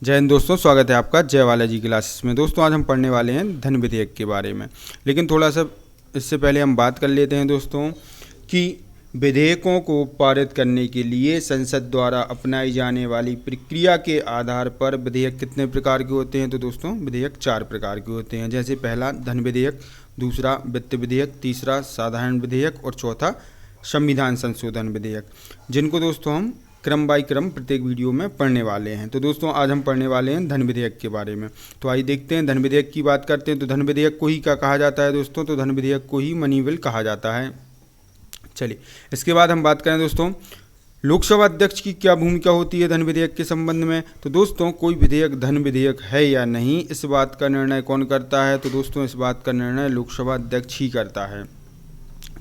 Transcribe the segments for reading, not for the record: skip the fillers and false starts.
जय हिंद दोस्तों, स्वागत है आपका जय वाला जी क्लासेस में। दोस्तों आज हम पढ़ने वाले हैं धन विधेयक के बारे में, लेकिन थोड़ा सा इससे पहले हम बात कर लेते हैं दोस्तों कि विधेयकों को पारित करने के लिए संसद द्वारा अपनाई जाने वाली प्रक्रिया के आधार पर विधेयक कितने प्रकार के होते हैं। तो दोस्तों विधेयक 4 प्रकार के होते हैं, जैसे पहला धन विधेयक, दूसरा वित्त विधेयक, तीसरा साधारण विधेयक और चौथा संविधान संशोधन विधेयक, जिनको दोस्तों हम क्रम बाई क्रम प्रत्येक वीडियो में पढ़ने वाले हैं। तो दोस्तों आज हम पढ़ने वाले हैं धन विधेयक के बारे में। तो आइए देखते हैं, धन विधेयक की बात करते हैं। तो धन विधेयक को ही क्या कहा जाता है दोस्तों? तो धन विधेयक को ही मनी बिल कहा जाता है। चलिए इसके बाद हम बात करें दोस्तों लोकसभा अध्यक्ष की क्या भूमिका होती है धन विधेयक के संबंध में। तो दोस्तों कोई विधेयक धन विधेयक है या नहीं, इस बात का निर्णय कौन करता है? तो दोस्तों इस बात का निर्णय लोकसभा अध्यक्ष ही करता है।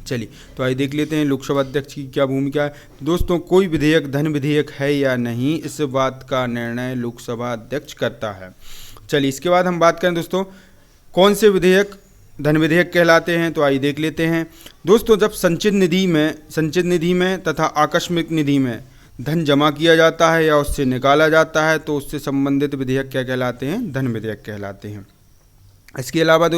चलिए तो आइए देख लेते हैं लोकसभा अध्यक्ष की क्या भूमिका है। दोस्तों कोई विधेयक धन विधेयक है या नहीं, इस बात का निर्णय लोकसभा अध्यक्ष करता है। चलिए इसके बाद हम बात करें दोस्तों कौन से विधेयक धन विधेयक कहलाते हैं। तो आइए देख लेते हैं दोस्तों, जब संचित निधि में तथा आकस्मिक निधि में धन जमा किया जाता है या उससे निकाला जाता है तो उससे संबंधित विधेयक क्या कहलाते हैं? धन विधेयक कहलाते हैं। इसके अलावा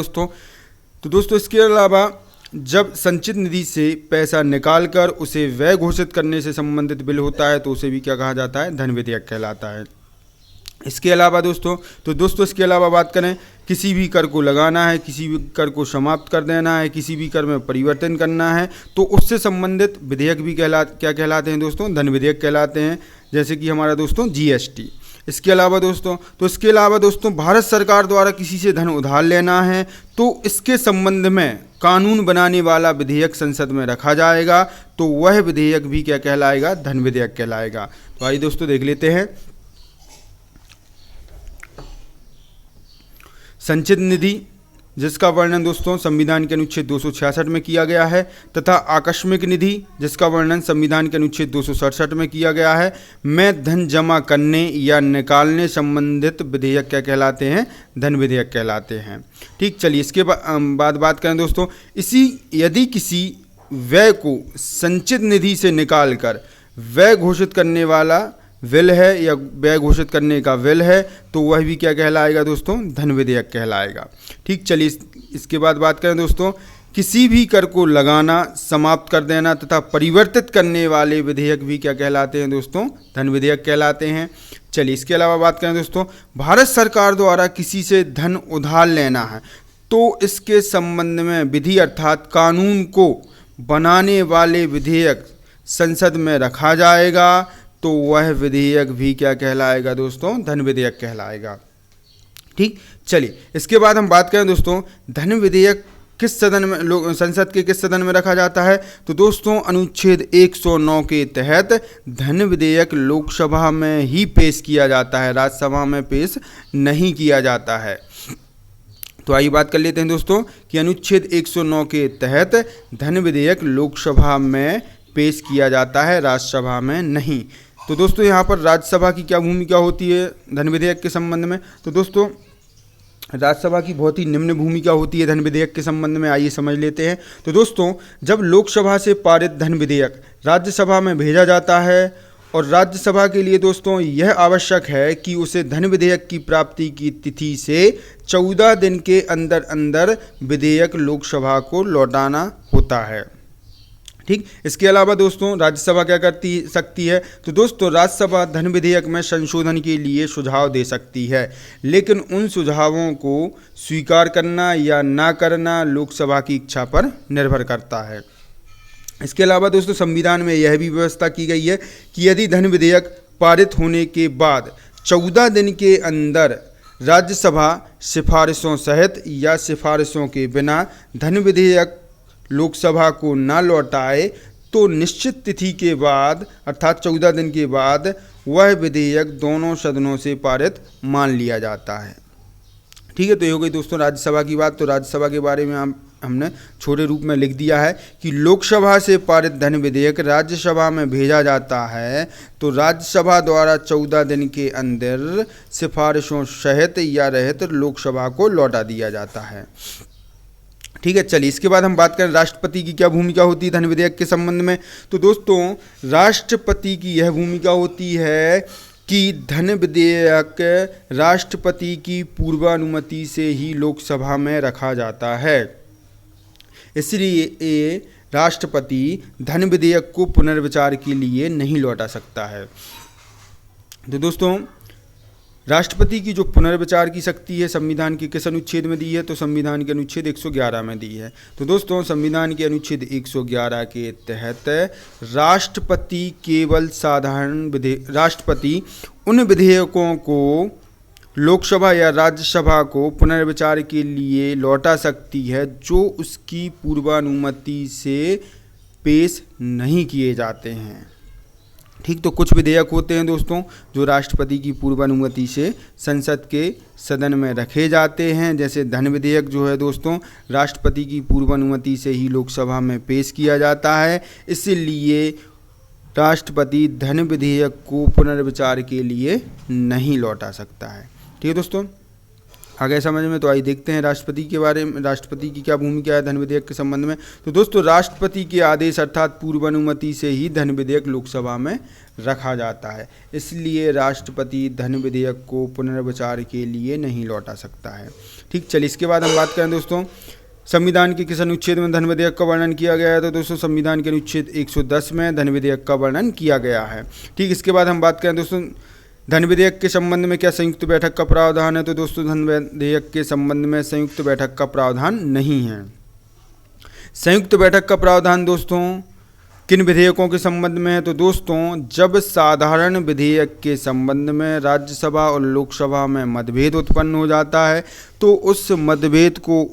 इसके अलावा जब संचित निधि से पैसा निकालकर उसे व्यय घोषित करने से संबंधित बिल होता है तो उसे भी क्या कहा जाता है? धन विधेयक कहलाता है। इसके अलावा इसके अलावा बात करें, किसी भी कर को लगाना है, किसी भी कर को समाप्त कर देना है, किसी भी कर में परिवर्तन करना है तो उससे संबंधित विधेयक भी क्या कहलाते हैं दोस्तों? धन विधेयक कहलाते हैं। जैसे कि हमारा दोस्तों जीएसटी। इसके अलावा दोस्तों भारत सरकार द्वारा किसी से धन उधार लेना है तो इसके संबंध में कानून बनाने वाला विधेयक संसद में रखा जाएगा तो वह विधेयक भी क्या कहलाएगा? धन विधेयक कहलाएगा। तो आइए दोस्तों देख लेते हैं। संचित निधि जिसका वर्णन दोस्तों संविधान के अनुच्छेद 266 में किया गया है तथा आकस्मिक निधि जिसका वर्णन संविधान के अनुच्छेद 267 में किया गया है में धन जमा करने या निकालने संबंधित विधेयक क्या कहलाते हैं? धन विधेयक कहलाते हैं। ठीक, चलिए इसके बाद बात करें दोस्तों, यदि किसी व्यय को संचित निधि से निकालकर व्यय घोषित करने वाला विल है या व्यय घोषित करने का विल है तो वह भी क्या कहलाएगा दोस्तों? धन विधेयक कहलाएगा। ठीक, चलिए इसके बाद बात करें दोस्तों, किसी भी कर को लगाना, समाप्त कर देना तथा परिवर्तित करने वाले विधेयक भी क्या कहलाते हैं दोस्तों? धन विधेयक कहलाते हैं। चलिए इसके अलावा बात करें दोस्तों, भारत सरकार द्वारा किसी से धन उधार लेना है तो इसके संबंध में विधि अर्थात कानून को बनाने वाले विधेयक संसद में रखा जाएगा तो वह विधेयक भी क्या कहलाएगा दोस्तों? धन विधेयक कहलाएगा। ठीक, चलिए इसके बाद हम बात करें दोस्तों धन विधेयक किस सदन में संसद के किस सदन में रखा जाता है। तो दोस्तों अनुच्छेद 109 के तहत धन विधेयक लोकसभा में ही पेश किया जाता है, राज्यसभा में पेश नहीं किया जाता है। तो आइए बात कर लेते हैं दोस्तों कि अनुच्छेद 109 के तहत धन विधेयक लोकसभा में पेश किया जाता है, राज्यसभा में नहीं। तो दोस्तों यहाँ पर राज्यसभा की क्या भूमिका होती है धन विधेयक के संबंध में? तो दोस्तों राज्यसभा की बहुत ही निम्न भूमिका होती है धन विधेयक के संबंध में, आइए समझ लेते हैं। तो दोस्तों जब लोकसभा से पारित धन विधेयक राज्यसभा में भेजा जाता है और राज्यसभा के लिए दोस्तों यह आवश्यक है कि उसे धन विधेयक की प्राप्ति की तिथि से 14 दिन के अंदर अंदर विधेयक लोकसभा को लौटाना होता है। ठीक, इसके अलावा दोस्तों राज्यसभा क्या सकती है? तो दोस्तों राज्यसभा धन विधेयक में संशोधन के लिए सुझाव दे सकती है, लेकिन उन सुझावों को स्वीकार करना या ना करना लोकसभा की इच्छा पर निर्भर करता है। इसके अलावा दोस्तों संविधान में यह भी व्यवस्था की गई है कि यदि धन विधेयक पारित होने के बाद 14 दिन के अंदर राज्यसभा सिफारिशों सहित या सिफारिशों के बिना धन विधेयक लोकसभा को न लौटाए तो निश्चित तिथि के बाद अर्थात 14 दिन के बाद वह विधेयक दोनों सदनों से पारित मान लिया जाता है। ठीक है, तो ये हो गई दोस्तों राज्यसभा की बात। तो राज्यसभा के बारे में हमने छोटे रूप में लिख दिया है कि लोकसभा से पारित धन विधेयक राज्यसभा में भेजा जाता है तो राज्यसभा द्वारा 14 दिन के अंदर सिफारिशों सहित या रहित लोकसभा को लौटा दिया जाता है। ठीक है, चलिए इसके बाद हम बात करें राष्ट्रपति की क्या भूमिका होती है धन विधेयक के संबंध में। तो दोस्तों राष्ट्रपति की यह भूमिका होती है कि धन विधेयक राष्ट्रपति की पूर्वानुमति से ही लोकसभा में रखा जाता है, इसलिए राष्ट्रपति धन विधेयक को पुनर्विचार के लिए नहीं लौटा सकता है। तो दोस्तों, राष्ट्रपति की जो पुनर्विचार की शक्ति है संविधान के किस अनुच्छेद में दी है? तो संविधान के अनुच्छेद 111 में दी है। तो दोस्तों, संविधान के अनुच्छेद 111 के तहत राष्ट्रपति उन विधेयकों को लोकसभा या राज्यसभा को पुनर्विचार के लिए लौटा सकती है जो उसकी पूर्वानुमति से पेश नहीं किए जाते हैं। ठीक, तो कुछ विधेयक होते हैं दोस्तों जो राष्ट्रपति की पूर्वानुमति से संसद के सदन में रखे जाते हैं, जैसे धन विधेयक जो है दोस्तों राष्ट्रपति की पूर्वानुमति से ही लोकसभा में पेश किया जाता है, इसलिए राष्ट्रपति धन विधेयक को पुनर्विचार के लिए नहीं लौटा सकता है। ठीक है दोस्तों, आगे समझ में तो आइए देखते हैं राष्ट्रपति के बारे में, राष्ट्रपति की क्या भूमिका है धन विधेयक के संबंध में। तो दोस्तों, राष्ट्रपति के आदेश अर्थात पूर्वानुमति से ही धन विधेयक लोकसभा में रखा जाता है, इसलिए राष्ट्रपति धन विधेयक को पुनर्विचार के लिए नहीं लौटा सकता है। ठीक, चलिए इसके बाद हम बात करें दोस्तों संविधान के किस अनुच्छेद में धन विधेयक का वर्णन किया गया है? तो दोस्तों संविधान के अनुच्छेद 110 में धन विधेयक का वर्णन किया गया है। ठीक, इसके बाद हम बात करें दोस्तों धन विधेयक के संबंध में क्या संयुक्त बैठक का प्रावधान है? तो दोस्तों धन विधेयक के संबंध में संयुक्त बैठक का प्रावधान नहीं है। संयुक्त बैठक का प्रावधान दोस्तों किन विधेयकों के संबंध में है? तो दोस्तों जब साधारण विधेयक के संबंध में राज्यसभा और लोकसभा में मतभेद उत्पन्न हो जाता है तो उस मतभेद को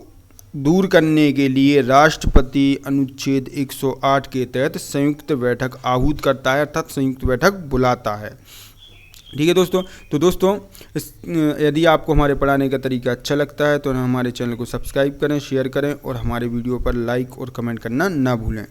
दूर करने के लिए राष्ट्रपति अनुच्छेद 108 के तहत संयुक्त बैठक आहूत करता है, अर्थात संयुक्त बैठक बुलाता है। ठीक है दोस्तों, तो दोस्तों यदि आपको हमारे पढ़ाने का तरीका अच्छा लगता है तो हमारे चैनल को सब्सक्राइब करें, शेयर करें और हमारे वीडियो पर लाइक और कमेंट करना ना भूलें।